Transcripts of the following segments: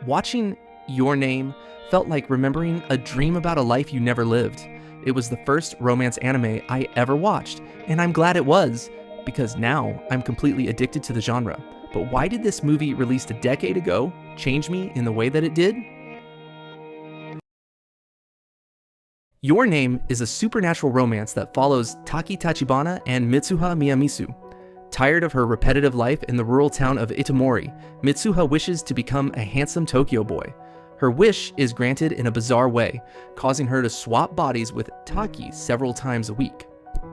Watching Your Name felt like remembering a dream about a life you never lived. It was the first romance anime I ever watched, and I'm glad it was, because now I'm completely addicted to the genre. But why did this movie, released a decade ago, change me in the way that it did? Your Name is a supernatural romance that follows Taki Tachibana and Mitsuha Miyamisu. Tired of her repetitive life in the rural town of Itomori, Mitsuha wishes to become a handsome Tokyo boy. Her wish is granted in a bizarre way, causing her to swap bodies with Taki several times a week.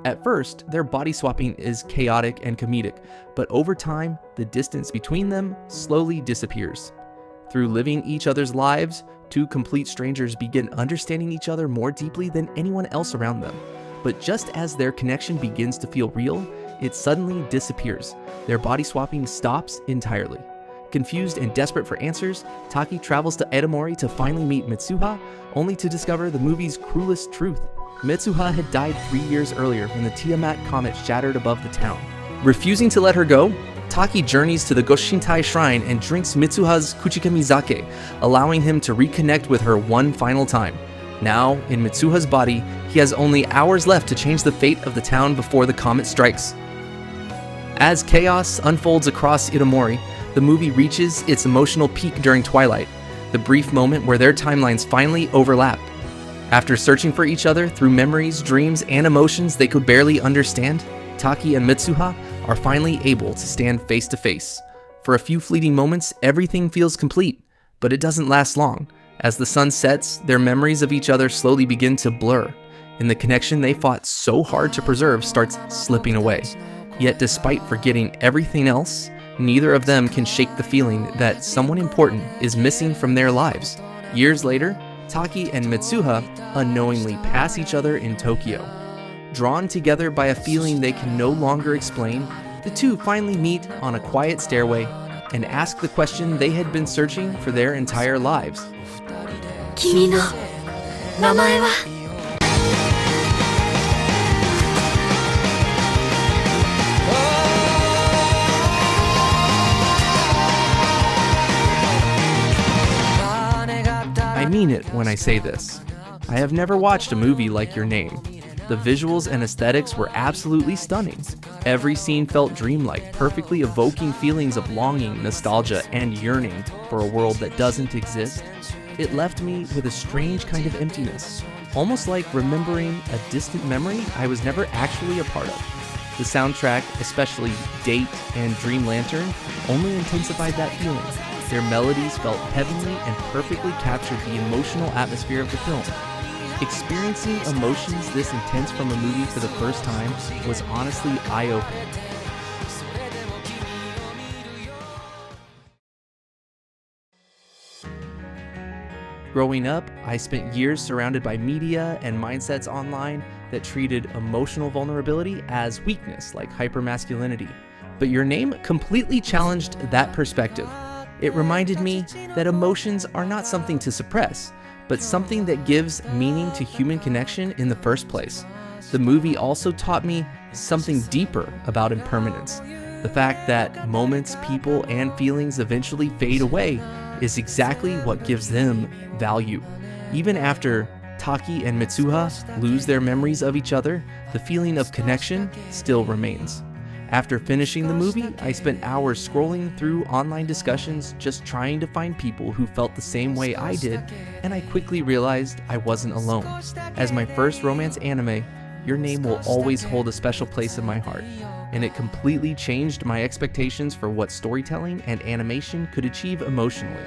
At first, their body swapping is chaotic and comedic, but over time, the distance between them slowly disappears. Through living each other's lives, two complete strangers begin understanding each other more deeply than anyone else around them. But just as their connection begins to feel real, it suddenly disappears. Their body swapping stops entirely. Confused and desperate for answers, Taki travels to Itomori to finally meet Mitsuha, only to discover the movie's cruelest truth. Mitsuha had died 3 years earlier when the Tiamat comet shattered above the town. Refusing to let her go, Taki journeys to the Goshintai shrine and drinks Mitsuha's Kuchikami sake, allowing him to reconnect with her one final time. Now, in Mitsuha's body, he has only hours left to change the fate of the town before the comet strikes. As chaos unfolds across Itomori, the movie reaches its emotional peak during Twilight, the brief moment where their timelines finally overlap. After searching for each other through memories, dreams, and emotions they could barely understand, Taki and Mitsuha are finally able to stand face to face. For a few fleeting moments, everything feels complete, but it doesn't last long. As the sun sets, their memories of each other slowly begin to blur, and the connection they fought so hard to preserve starts slipping away. Yet despite forgetting everything else, neither of them can shake the feeling that someone important is missing from their lives. Years later, Taki and Mitsuha unknowingly pass each other in Tokyo. Drawn together by a feeling they can no longer explain, the two finally meet on a quiet stairway and ask the question they had been searching for their entire lives. Kimi no namae wa? I mean it when I say this. I have never watched a movie like Your Name. The visuals and aesthetics were absolutely stunning. Every scene felt dreamlike, perfectly evoking feelings of longing, nostalgia, and yearning for a world that doesn't exist. It left me with a strange kind of emptiness, almost like remembering a distant memory I was never actually a part of. The soundtrack, especially Date and Dream Lantern, only intensified that feeling. Their melodies felt heavenly and perfectly captured the emotional atmosphere of the film. Experiencing emotions this intense from a movie for the first time was honestly eye-opening. Growing up, I spent years surrounded by media and mindsets online that treated emotional vulnerability as weakness, like hypermasculinity. But Your Name completely challenged that perspective. It reminded me that emotions are not something to suppress, but something that gives meaning to human connection in the first place. The movie also taught me something deeper about impermanence. The fact that moments, people, and feelings eventually fade away is exactly what gives them value. Even after Taki and Mitsuha lose their memories of each other, the feeling of connection still remains. After finishing the movie, I spent hours scrolling through online discussions just trying to find people who felt the same way I did, and I quickly realized I wasn't alone. As my first romance anime, Your Name will always hold a special place in my heart, and it completely changed my expectations for what storytelling and animation could achieve emotionally.